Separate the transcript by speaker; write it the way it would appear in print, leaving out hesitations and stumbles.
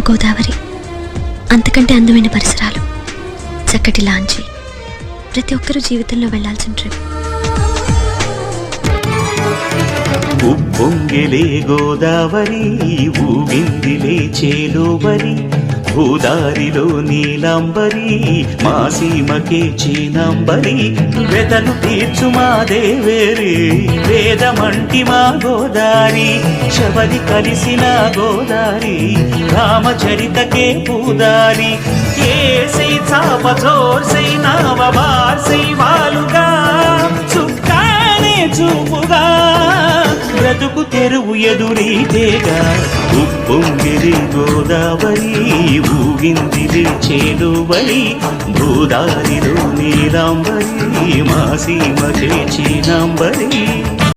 Speaker 1: గోదావరి, అంతకంటే అందమైన పరిసరాలు, చక్కటి లాంచి, ప్రతి ఒక్కరూ జీవితంలో వెళ్లాల్సిన ట్రిప్.
Speaker 2: ఉప్పొంగిలే గోదావరి, ఊగిందిలే చేలోబరి, భూదారిలో నీలాంబరి, మా సీమకే చీనాంబరి, వెతలు తీర్చు మా దేవేరి, వేదమంటి మా గోదారి, శబరి కలిసిన గోదారి, రామచరితకే పూదారి, ఏసై చాప జోర్సై నావ బార్సై వాలుగా, చుక్కానే చూపుగా, బ్రతుకు తెరువు ఎదురీతేగా. ఉప్పొంగిరి గోదావరి, ఊగిందిరి చేలువరి, భూదారిలో నీలాంబరి, మా సీమకే చీనాంబరి.